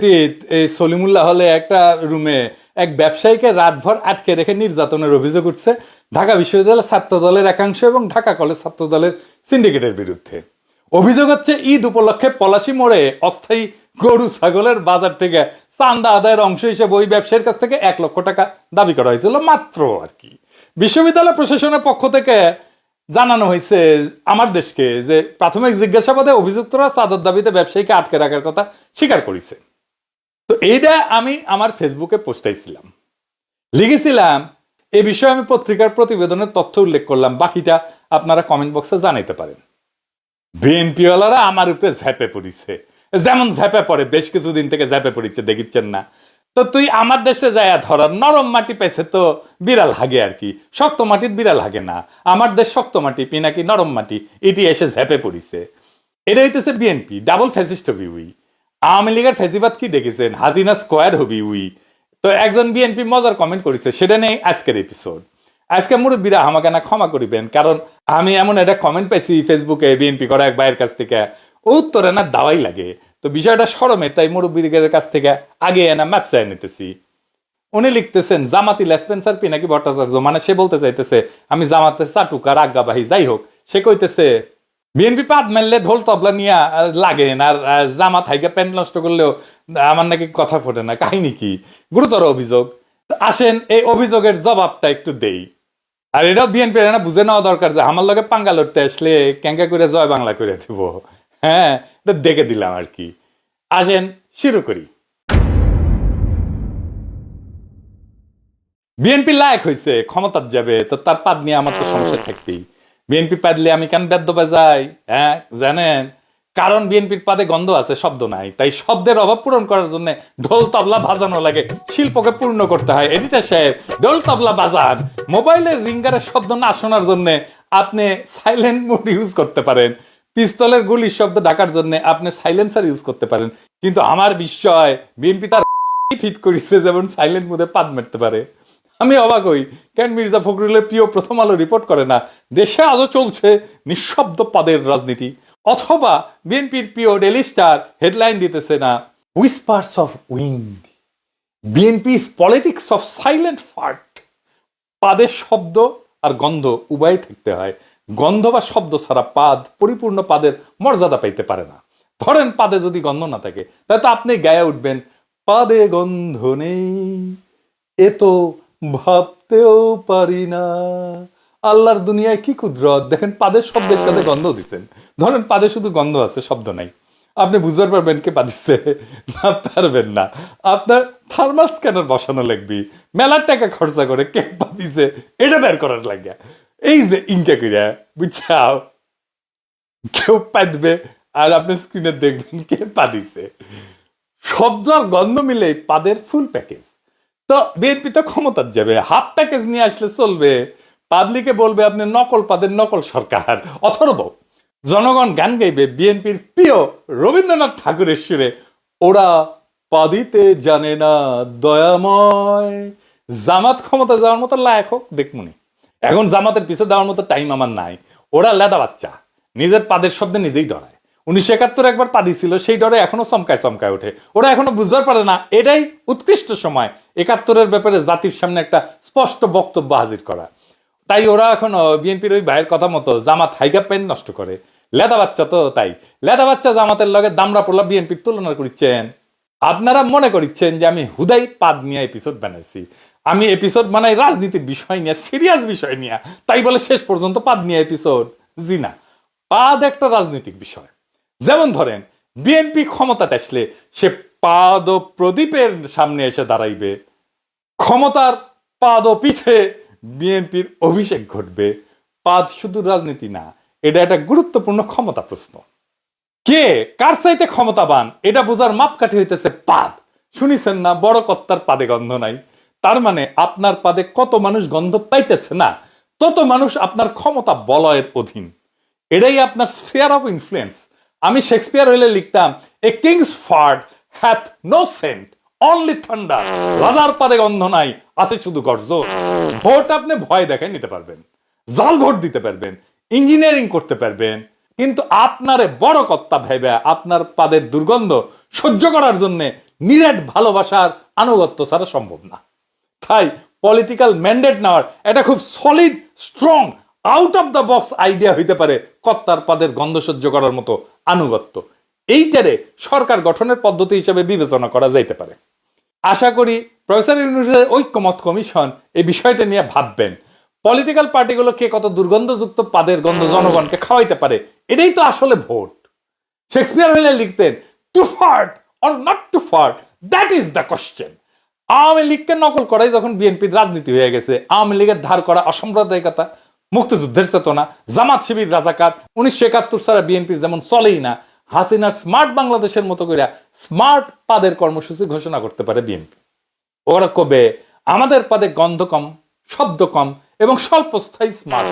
এই সলিমুল্লাহ হলে একটা রুমে এক ব্যবসায়ীকে রাতভর আটকে রেখে নির্যাতনের অভিযোগ উঠছে ঢাকা বিশ্ববিদ্যালয়ের ছাত্র দলের একাংশ এবং ঢাকা কলেজ ছাত্র দলের সিন্ডিকেটের বিরুদ্ধে। অভিযোগ হচ্ছে ঈদ উপলক্ষে পলাশী মোড়ে অস্থায়ী গরু ছাগলের বাজার থেকে চান্দা আদায়ের অংশ হিসেবে ওই ব্যবসায়ীর কাছ থেকে 1 লক্ষ টাকা দাবি করা হয়েছিল মাত্র আর কি। বিশ্ববিদ্যালয় প্রশাসনের পক্ষ থেকে জানানো হয়েছে আমার দেশকে যে প্রাথমিক জিজ্ঞাসাবাদে অভিযুক্তরা চাঁদার দাবিতে ব্যবসায়ীকে আটকে রাখার কথা স্বীকার করেছে। তো এইটা আমি আমার ফেসবুকে পোস্টাইছিলাম, লিখেছিলাম এ বিষয়ে আমি পত্রিকার প্রতিবেদনের তথ্য উল্লেখ করলাম, বাকিটা আপনারা কমেন্ট বক্সে জানাইতে পারেন। বিএনপিওয়ালারা আমার উপরে ঝাঁপে পড়িছে, যেমন ঝাঁপে পড়ে বেশ কিছুদিন থেকে ঝাঁপে পড়িছে, দেখিচ্ছেন না? তো তুই আমার দেশে যায় ধরার নরম মাটি পেয়েছে তো বিড়াল হাগে আর কি, শক্ত মাটির বিড়াল হাগে না। আমার দেশ শক্ত মাটি, পিনাকি নরম মাটি, এটি এসে ঝাঁপে পড়িছে। এটা হইতেছে BNP, double fascist hobby we. Awami লীগের ফেসিবাদ কি দেখেছেন? Hasina square hobby we. তো একজন বিএনপি মজার কমেন্ট করেছে, সেটা নেই আজকের এপিসোড। আজকে মুরব্বীরা আমাকে না ক্ষমা করিবেন, কারণ আমি এমন একটা কমেন্ট পাইছি ফেসবুকে বিএনপি করা এক ভাইয়ের কাছ থেকে, উত্তরে না দাওয়াই লাগে। তো বিষয়টা শরমে, তাই মুরব্বীদের কাছ থেকে আগে এনা ম্যাপ চাই নিতেছি। উনি লিখতেছেন জামাতি লেসপেন্সার পিনাকি ভট্টাচার্য, মানে সে বলতে চাইতেছে আমি জামাতের চাটুকার আজ্ঞাবাহী। যাই হোক, সে কইতেছে বিএনপি পাত মারলে ঢোল তবলা নিয়ে লাগেন, আর জামাত হাইকা প্যান্ট নষ্ট করলেও আমার নাকি কথা ফোটে না। কাহিনী কি? গুরুতর অভিযোগ। আসেন এই অভিযোগের জবাবটা একটু দেই। আর এটাও বিএনপি না বুঝে নেওয়া দরকার যে আমার লগে পাঙ্গা লড়তে আসলে ক্যাঙ্কা করে জয় বাংলা করে দিব। হ্যাঁ, এটা দেখে দিলাম আর কি। আসেন শুরু করি। বিএনপি লায়ক হয়েছে, ক্ষমতার যাবে, তো তার পাদ নিয়ে আমার তো সমস্যা থাকবেই। বিএনপি পাদলে আমি কেন বেদ্য বাজাই? হ্যাঁ জানেন, কারণ বিএনপির পাদে গন্ধ আছে, শব্দ নাই। তাই শব্দের অভাব পূরণ করার জন্য ঢোল তবলা বাজানো লাগে, শিল্পকে পূর্ণ করতে হয়। এডিটর সাহেব ঢোল তবলা বাজান। মোবাইলের রিঙ্গারের শব্দ না শোনার জন্য আপনি সাইলেন্ট মোড ইউজ করতে পারেন। পিস্তলের গুলির শব্দ ঢাকার জন্য আপনি সাইলেন্সার ইউজ করতে পারেন। কিন্তু আমার বিষয় বিএনপি তার ফিট করেছে যেমন সাইলেন্ট মোডে পাদ মারতে পারে। আমি অবাক হই কেন মির্জা ফখরুলের প্রিয় প্রথম আলো রিপোর্ট করে না দেশে আজও চলছে নিঃশব্দ পদের রাজনীতি, অথবা বিএনপির প্রিয় ডেইলি স্টার হেডলাইন দিতেছে না whispers of wind, BNP's politics of silent fart. পাদের শব্দ আর গন্ধ উভয় থাকতে হয়। গন্ধ বা শব্দ ছাড়া পাদ পরিপূর্ণ পাদের মর্যাদা পাইতে পারে না। ধরেন পাদে যদি গন্ধ না থাকে, তাহলে তো আপনি গায়ে উঠবেন পাদে গন্ধ নেই, এ তো ভাবতেও পারি না। আল্লাহর দুনিয়ায় কি কুদরত! দেখেন পাদের শব্দের সাথে গন্ধ দিচ্ছেন। ধরেন পাদে শুধু গন্ধ আছে, শব্দ নাই, আপনি বুঝতে পারবেন কে পাদিচ্ছে না? পারবেন না। আপনার থার্মাল স্ক্যানার বসানো লাগবে, মেলার টাকা খরচা করে কে পাদিছে এটা বের করার লাগে। এই যে ইনকা কইরা বুঝছাও, কেউ পাদবে আর আপনি স্ক্রিনে দেখবেন কে পাদিছে। শব্দ আর গন্ধ মিলে পাদের ফুল প্যাকেজ। তো বিএনপি তো ক্ষমতার যাবে, হাফ প্যাকেজ নিয়ে আসলে চলবে? পাবলিকে বলবে আপনি নকল পাদের নকল সরকার। অথর্ব জনগণ গান গাইবে বিএনপির প্রিয় রবীন্দ্রনাথ ঠাকুরের সুরে, ওরা পাদিতে জানে না দয়াময়। জামাত ক্ষমতা যাওয়ার মতো লায়ক হোক দেখমুনি, এখন জামাতের পিছে দেওয়ার মতো টাইম আমার নাই। ওরা লেদা বাচ্চা, নিজের পাদের শব্দে নিজেই ডরায়। 1971 একবার পাদি ছিল, সেই ডরে এখনো চমকায় চমকায় ওঠে। ওরা এখনো বুঝবার পারে না এটাই উৎকৃষ্ট সময় 71-এর ব্যাপারে জাতির সামনে একটা স্পষ্ট বক্তব্য হাজির করা। তাই ওরা এখন বিএনপির ওই ভাইয়ের কথা মতো জামাত হাইগা প্যান্ট নষ্ট করে। লেদা বাচ্চা তো, তাই লেদা বাচ্চা জামাতের লগে দামরা পোলা বিএনপির তুলনা করছেন। আপনারা মনে করছেন যে আমি হুদাই পাদ নিয়ে এপিসোড বানাইছি। আমি এপিসোড বানাই রাজনীতির বিষয় নিয়ে, সিরিয়াস বিষয় নিয়ে, তাই বলে শেষ পর্যন্ত পাদ নিয়ে এপিসোড? জি না, পাদ একটা রাজনৈতিক বিষয়। যেমন ধরেন বিএনপি ক্ষমতাতে আসলে সে পাদ ও প্রদীপের সামনে এসে দাঁড়াইবে, ক্ষমতার পাদ ও পিছে বিএনপির অভিষেক ঘটবে। পাদ শুধু রাজনীতি না, এটা একটা গুরুত্বপূর্ণ ক্ষমতা প্রশ্ন। কে কার চাইতে ক্ষমতাবান এটা বোঝার মাপকাঠি হইতেছে পাদ। শুনিছেন না বড় কর্তার পাদে গন্ধ নাই? তার মানে আপনার পাদে কত মানুষ গন্ধ পাইতেছে না, তত মানুষ আপনার ক্ষমতা বলয়ের অধীন। এটাই আপনার স্ফিয়ার অফ ইনফ্লুয়েন্স। আমি শেক্সপিয়ার হইলে লিখতাম a king's fart hath no scent only thunder. রাজার পাদে গন্ধ নাই, আছে শুধু গর্জন। ভোট আপনি ভয় দেখায় নিতে পারবেন, জাল ভোট দিতে পারবেন, ইঞ্জিনিয়ারিং করতে পারবেন, কিন্তু আপনারে বড় কর্তা ভেবে আপনার পাদের দুর্গন্ধ সহ্য করার জন্য নিরেট ভালোবাসার আনুগত্য ছাড়া সম্ভব না। তাই পলিটিক্যাল ম্যান্ডেট নেওয়ার এটা খুব solid strong out of the box idea হইতে পারে কর্তার পাদের গন্ধ সহ্য করার মতো আনুগত্য। এইটারে সরকার গঠনের পদ্ধতি হিসেবে বিবেচনা করা যাইতে পারে। আশা করি প্রফেসর ইউনূসের ঐক্যমত কমিশন এই বিষয়টা নিয়ে ভাববেন। পলিটিক্যাল পার্টিগুলো কে কত দুর্গন্ধযুক্ত পাদের গন্ধ জনগণকে খাওয়াইতে পারে, এটাই তো আসলে ভোট। শেক্সপিয়ার হইলে লিখতেন, to fart or not to fart, that is the question. Awami লীগকে নকল করাই যখন বিএনপির রাজনীতি হয়ে গেছে, আওয়ামী লীগের ধার করা অসাম্প্রদায়িকতা, মুক্তিযুদ্ধের চেতনা, জামাত শিবির রাজাকার, 1971 ছাড়া বিএনপির যেমন চলেই না, হাসিনার স্মার্ট বাংলাদেশের মতো করে স্মার্ট পাদের কর্মসূচি ঘোষণা করতে পারে বিএনপি। ওরা কবে আমাদের পাদে গন্ধ কম, শব্দ কম এবং স্বল্পস্থায়ী স্মার্ট।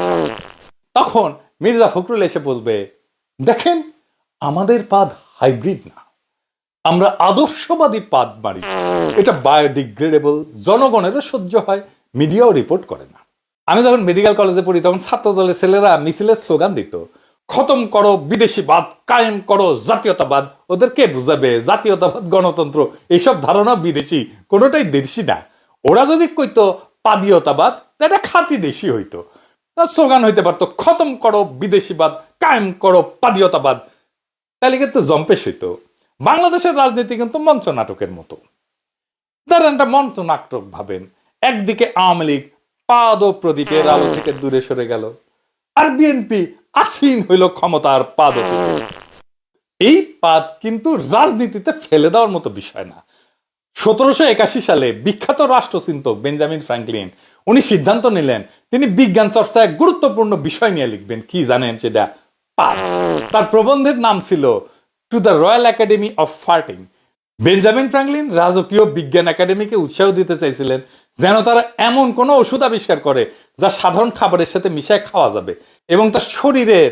তখন মির্জা ফখরুল এসে বলবে, দেখেন আমাদের পাদ হাইব্রিড না, আমরা আদর্শবাদী পাদ মারি, এটা বায়োডিগ্রেডেবল, জনগণেরও সহ্য হয়, মিডিয়াও রিপোর্ট করে না। আমি যখন মেডিকেল কলেজে পড়ি তখন ছাত্র দলের ছেলেরা মিছিলের স্লোগান দিত, খতম করো বিদেশিবাদ, কায়েম করো জাতীয়তাবাদ। ওদের কে বুঝাবে জাতীয়তাবাদ, গণতন্ত্র এইসব ধারণা বিদেশি, কোনোটাই দেশি না। ওরা যদি কইতো পাদীয়তাবাদ, এটা খাঁটি দেশি হইতো। তার স্লোগান হইতে পারতো খতম করো বিদেশিবাদ, কায়েম করো পাদীয়তাবাদ, তাহলে কিন্তু জম্পেশ হইতো। বাংলাদেশের রাজনীতি কিন্তু মঞ্চ নাটকের মতো। ধরেন একটা মঞ্চ নাটক ভাবেন, একদিকে আওয়ামী লীগ পাদ ও প্রদীপের আলো থেকে দূরে সরে গেল, আর বিএনপি আসীন হইল ক্ষমতার পাদ। এই পাদ কিন্তু রাজনীতিতে ফেলে দেওয়ার মতো বিষয় না। 1781 সালে বিখ্যাত রাষ্ট্রচিন্তক বেঞ্জামিন ফ্র্যাঙ্কলিন উনি সিদ্ধান্ত নিলেন তিনি বিজ্ঞান চর্চায় গুরুত্বপূর্ণ বিষয় নিয়ে লিখবেন। কি জানেন সেটা? পাদ। তার প্রবন্ধের নাম ছিল to the royal academy of ফার্টিং। Benjamin Franklin রাজকীয় বিজ্ঞান একাডেমিকে উৎসাহ দিতে চাইছিলেন যেন তারা এমন কোন ওষুধ আবিষ্কার করে যা সাধারণ খাবারের সাথে মিশায় খাওয়া যাবে এবং তার শরীরের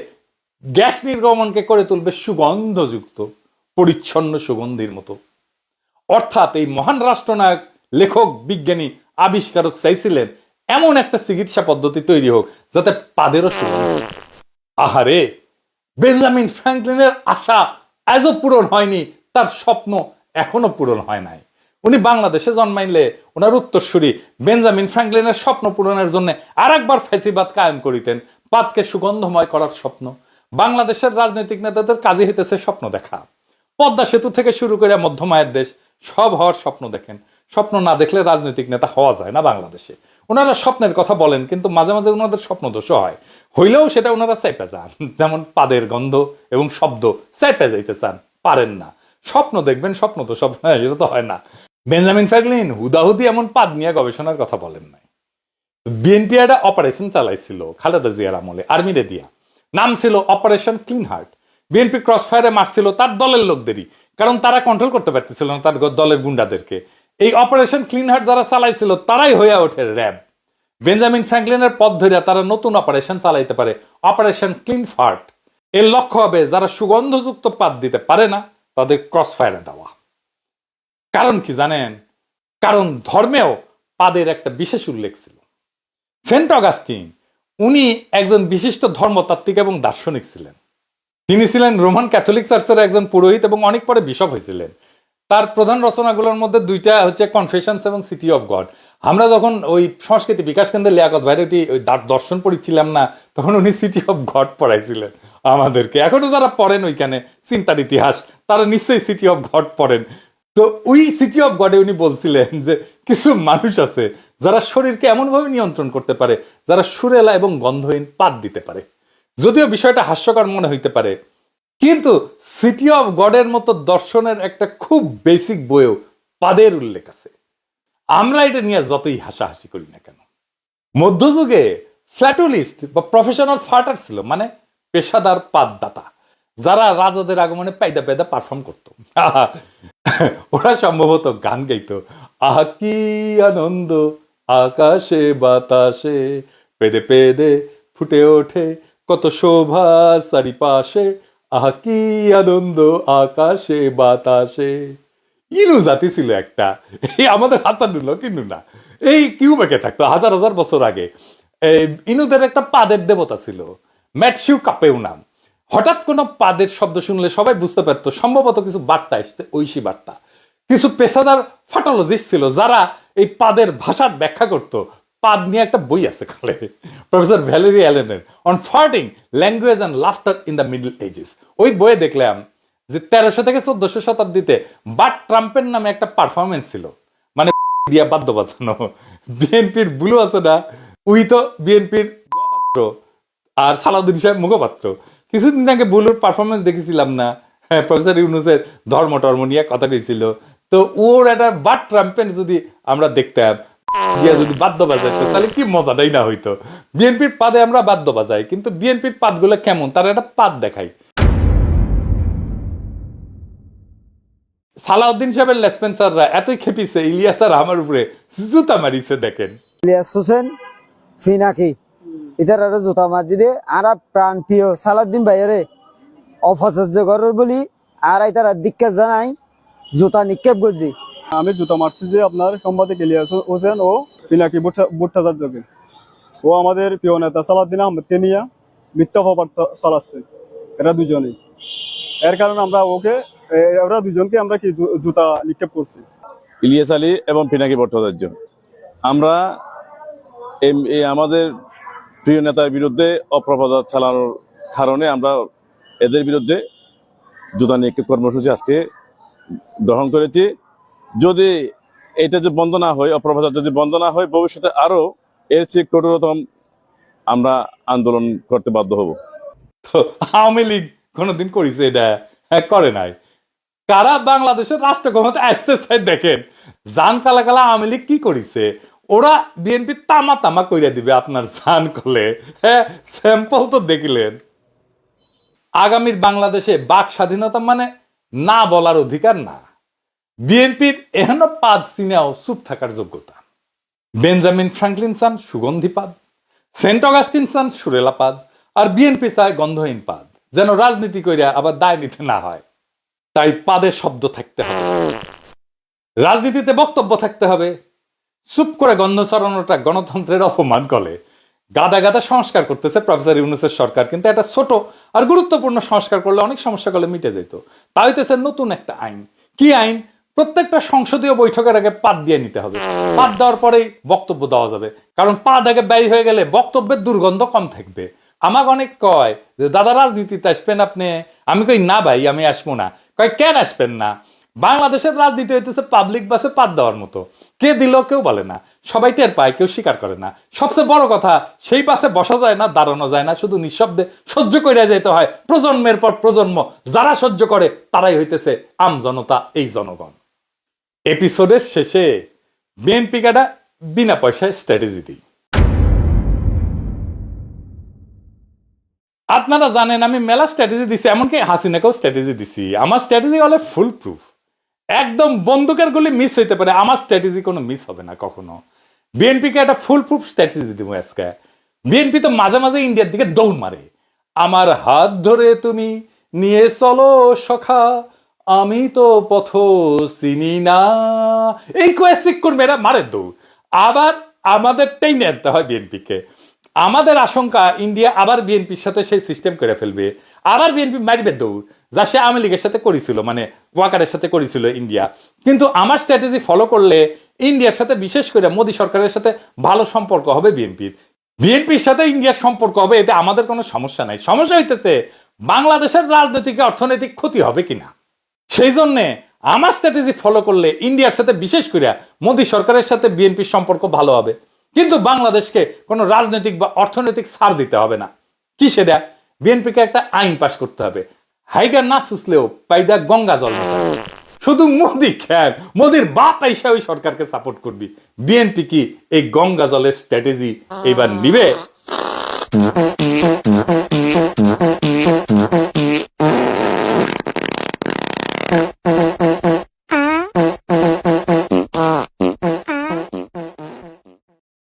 গ্যাস নির্গমনকে করে তুলবে সুগন্ধযুক্ত, পরিচ্ছন্ন সুগন্ধির মতো। অর্থাৎ এই মহান রাষ্ট্রনায়ক, লেখক, বিজ্ঞানী, আবিষ্কারক চাইছিলেন এমন একটা চিকিৎসা পদ্ধতি তৈরি হোক যাতে পাদেরও সুগন্ধ। আহারে, বেঞ্জামিন ফ্র্যাঙ্কলিনের আশা আজও পূরণ হয়নি, তার স্বপ্ন এখনো পূরণ হয় নাই। উনি বাংলাদেশে জন্মাইলে ওনার উত্তরসূরি বেঞ্জামিন ফ্র্যাঙ্কলিনের স্বপ্ন পূরণের জন্য আর একবার ফ্যাসিবাদ কায়েম করিতেন, পাদকে সুগন্ধময় করার স্বপ্ন। বাংলাদেশের রাজনৈতিক নেতাদের কাজে হইতেছে স্বপ্ন দেখা। পদ্মা সেতু থেকে শুরু করে মধ্যমায়ের দেশ সব হওয়ার স্বপ্ন দেখেন। স্বপ্ন না দেখলে রাজনৈতিক নেতা হওয়া যায় না বাংলাদেশে। ওনারা স্বপ্নের কথা বলেন কিন্তু মাঝে মাঝে ওনাদের স্বপ্ন দোষ হয়, হইলেও সেটা ওনারা চাইপে যান। যেমন পাদের গন্ধ এবং শব্দ চাইপে যাইতে চান, পারেন না। স্বপ্ন দেখবেন, স্বপ্ন তো স্বপ্ন, সেটা তো হয় না। বেঞ্জামিন ফ্র্যাঙ্কলিন হুদাহুদি এমন পাদ নিয়ে গবেষণার কথা বলেন নাই। বিএনপি একটা অপারেশন চালাইছিল খালেদা জিয়ার আমলে, আর্মিরে দিয়া, নাম ছিল operation clean heart. BNP cross ফায়ারে মারছিল তার দলের লোকদেরই, কারণ তারা কন্ট্রোল করতে পারতেছিল না তার দলের গুন্ডাদেরকে। এই অপারেশন ক্লিন হার্ট যারা চালাইছিল তারাই হয়ে ওঠে র্যাব। বেঞ্জামিন ফ্র্যাঙ্কলিনের পথ ধরে তারা নতুন অপারেশন চালাইতে পারে, অপারেশন ক্লিন ফার্ট। এর লক্ষ্য হবে যারা সুগন্ধযুক্ত পাদ দিতে পারে না তাদের ক্রস ফায়ারে দেওয়া। কারণ কি জানেন? কারণ ধর্মেও পাদের একটা বিশেষ উল্লেখ ছিল। সেন্ট অগাস্টিন উনি একজন বিশিষ্ট ধর্মতাত্ত্বিক এবং দার্শনিক ছিলেন। তিনি ছিলেন রোমান ক্যাথলিক চার্চের একজন পুরোহিত এবং অনেক পরে বিশপ হয়েছিলেন। তার প্রধান রচনাগুলোর মধ্যে দুইটা হচ্ছে কনফেশনস এবং সিটি অফ গড। আমরা যখন ওই সংস্কৃতি বিকাশ কেন্দ্রে লিয়াকত ভাইরটি ওই দর্শন পড়েছিলাম না, তখন উনি সিটি অফ গড পড়াইছিলেন আমাদেরকে। এখনো যারা পড়েন ওইখানে চিন্তার ইতিহাস, তারা নিশ্চয়ই সিটি অফ গড পড়েন। তো ওই সিটি অফ গডে উনি বলছিলেন যে কিছু মানুষ আছে যারা শরীরকে এমনভাবে নিয়ন্ত্রণ করতে পারে, যারা সুরেলা এবং গন্ধহীন পাদ দিতে পারে। যদিও বিষয়টা হাস্যকর মনে হইতে পারে, কিন্তু সিটি অফ গডের মতো দর্শনের একটা খুব বেসিক বইও পাদের উল্লেখ আছে। আমরা এটা নিয়ে যতই হাসাহাসি করি না কেন, মধ্যযুগে ফ্ল্যাটুলিস্ট বা প্রফেশনাল ফার্টার ছিল, মানে পেশাদার পাদদাতা, যারা রাজাদের আগমনে পায়দা পায়দা পারফর্ম করতো। ওরা সম্ভবত গান গাইতো, আহ কি আনন্দ আকাশে বাতাসে, পেদে পেদে ফুটে ওঠে কত শোভা চারিপাশে, আহ কি আনন্দ আকাশে বাতাসে। ইনু জাতি ছিল একটা, এই আমাদের হাসানুল্লাহ কিন্তু না, এই কিউবেকে থাকতো হাজার হাজার বছর আগে। ইনুদের একটা পাদের দেবতা ছিল, ম্যাটসিউ কাপেউ নাম। হঠাৎ কোনো পাদের শব্দ শুনলে সবাই বুঝতে পারতো সম্ভবত কিছু বার্তা এসছে, ঐশী বার্তা। কিছু পেশাদার ফাটোলজিস্ট ছিল যারা এই পাদের ভাষার ব্যাখ্যা করত। পাদ নিয়ে একটা বই আছে কালে, প্রফেসর ভ্যালেরি অ্যালেনের, on farting language and laughter in the middle ages. ওই বইয়ে দেখলাম যে 1300 থেকে 1400 শতাব্দীতে বাট ট্রাম্পের নামে একটা পারফরমেন্স ছিল, মানে দিয়া বাদ্য বাজানো। বিএনপির বুলু আছে না, উই তো বিএনপির মুখপাত্র, আর সালাউদ্দিন সাহেব মুখপাত্র। কিছুদিন আগে বুলুর পারফরমেন্স দেখেছিলাম না, হ্যাঁ, প্রফেসর ইউনুসের ধর্ম টর্ম নিয়ে কথা হয়েছিল। তো ওর একটা বাট ট্রাম্পেন যদি আমরা দেখতাম দিয়া যদি বাদ্য বাজাইতো তাহলে কি মজাটাই না হইতো। বিএনপির পাদে আমরা বাদ্য বাজাই, কিন্তু বিএনপির পাদগুলো কেমন তার একটা পাদ দেখাই। সালাউদ্দিন সাহেবের লেসপেন্সাররা এতই খেপিছে ইলিয়াস আর আমার উপরে জুতা মারিছে দেখেন। ইলিয়াস হোসেন ফিনাকি ইতারা জুতা মারি দিয়ে আর প্রাণ প্রিয় সালাউদ্দিন ভাইয়ারে অপচর্য করার বলি আর ইতারা দিক্কাত জানাই জুতা নিক্ষেপ করছি। আমি জুতা মারছি যে আপনার সাংবাদিক ইলিয়াস হোসেন ও পিনাকি ভট্টাচার্যকে। ও আমাদের প্রিয় নেতা সালাউদ্দিন আহমেদকে নিয়ে মিথ্যা খবর চালাচ্ছে, এরা দুজনেই। এর কারণে আমরা ওরা দুজনকে আমরা কি জুতা নিক্ষেপ করছি। ইলিয়াস আলী এবং পিনাকি ভট্টাচার্য, আমরা আমাদের প্রিয় নেতার বিরুদ্ধে অপপ্রচার চালানোর কারণে আমরা এদের বিরুদ্ধে জুতা নিক্ষেপ কর্মসূচি আজকে গ্রহণ করেছি। যদি এটা যে বন্ধ না হয়, অপপ্রচার যদি বন্ধ না হয়, ভবিষ্যতে আরো এর চেয়ে কঠোরতম আমরা আন্দোলন করতে বাধ্য হব। তো আওয়ামী লীগ কোনোদিন করেছে এটা? হ্যাঁ, করে নাই। কারা বাংলাদেশের রাষ্ট্র ক্ষমতা আসতে চাই দেখেন, জান কালা কালা আওয়ামী লীগ কি করেছে, ওরা বিএনপি তামা তামা কইরা দিবে আপনার জান করলে। হ্যাঁ, স্যাম্পল তো দেখিলেন। আগামীর বাংলাদেশে বাক স্বাধীনতা মানে না বলার অধিকার না, বিএনপির এহেন পাদ চিনাও চুপ থাকার যোগ্যতা। বেঞ্জামিন ফ্রাঙ্কলিন চান সুগন্ধি পাদ, সেন্ট অগাস্টিন চান সুরেলা পাদ, আর বিএনপি চায় গন্ধহীন পাদ, যেন রাজনীতি কইরা আবার দায় নিতে না হয়। তাই পাদের শব্দ থাকতে হবে, রাজনীতিতে বক্তব্য থাকতে হবে। চুপ করে গন্ধ ছড়ানোটা গণতন্ত্রের অপমান করে। গাদা গাদা সংস্কার করতেছে প্রফেসর ইউনুসের সরকার, কিন্তু একটা ছোট আর গুরুত্বপূর্ণ সংস্কার করলে অনেক সমস্যা করলে মিটে যেত। তা হইতেছে নতুন একটা আইন। কি আইন? প্রত্যেকটা সংসদীয় বৈঠকের আগে পাদ দিয়ে নিতে হবে। পাদ দেওয়ার পরেই বক্তব্য দেওয়া যাবে, কারণ পাদ আগে ব্যয় হয়ে গেলে বক্তব্যের দুর্গন্ধ কম থাকবে। আমাকে অনেক কয় যে দাদা রাজনীতিতে আসবেন আপনি? আমি কই না ভাই, আমি আসবো না। কয় কেন আসবেন না? বাংলাদেশের রাজনীতি হইতেছে পাবলিক বাসে পাদ দেওয়ার মতো, কে দিল কেউ বলে না, সবাই টের পায়, কেউ স্বীকার করে না। সবচেয়ে বড় কথা, সেই বাসে বসা যায় না, দাঁড়ানো যায় না, শুধু নিঃশব্দে সহ্য করে যেতে হয় প্রজন্মের পর প্রজন্ম। যারা সহ্য করে তারাই হইতেছে আম জনতা, এই জনগণ। এপিসোডের শেষে বিএনপি কাটা বিনা পয়সায় স্ট্র্যাটেজি দিই। আপনারা জানেন আমি মেলা স্ট্র্যাটেজি দিছি, এমনকি হাসিনাকেও স্ট্র্যাটেজি দিছি। আমার স্ট্র্যাটেজি হলে ফুল প্রুফ, একদম বন্দুকের গুলি মিস হইতে পারে, আমার স্ট্র্যাটেজি কোনো মিস হবে না কখনো। বিএনপিকে একটা ফুল প্রুফ স্ট্র্যাটেজি দিব আজকে। বিএনপি তো মাঝে মাঝে ইন্ডিয়ার দিকে দৌড় মারে, আমার হাত ধরে তুমি নিয়ে চলো সখা, আমি তো পথ চিনি না, এই কোয়েসিক কর্মীরা মারে দৌড়। আবার আমাদের টেনে আনতে হয় বিএনপিকে। আমাদের আশঙ্কা ইন্ডিয়া আবার বিএনপির সাথে সেই সিস্টেম করে ফেলবে, আবার বিএনপি মারিবে দৌড়, যা সে আওয়ামী লীগের সাথে করেছিল, মানে ওয়াকারের সাথে করেছিল ইন্ডিয়া। কিন্তু আমার স্ট্র্যাটেজি ফলো করলে ইন্ডিয়ার সাথে, বিশেষ করে মোদী সরকারের সাথে ভালো সম্পর্ক হবে বিএনপির। বিএনপির সাথে ইন্ডিয়ার সম্পর্ক হবে, এতে আমাদের কোনো সমস্যা নাই। সমস্যা হইতেছে বাংলাদেশের রাজনৈতিক অর্থনৈতিক ক্ষতি হবে কিনা। সেই জন্যে আমার স্ট্র্যাটেজি ফলো করলে ইন্ডিয়ার সাথে, বিশেষ করে মোদী সরকারের সাথে বিএনপির সম্পর্ক ভালো হবে, কিন্তু বাংলাদেশকে কোনো রাজনৈতিক বা অর্থনৈতিক ছাড় দিতে হবে না। কি সেটা? বিএনপিকে একটা আইন পাশ করতে হবে, হাইগার না সুসলেও পাইদা গঙ্গা জল। শুধু মোদি খেয়াল, মোদির বাপ আইসা ওই সরকারকে সাপোর্ট করবি। বিএনপি কি এই গঙ্গা জলের স্ট্র্যাটেজি এবার নিবে?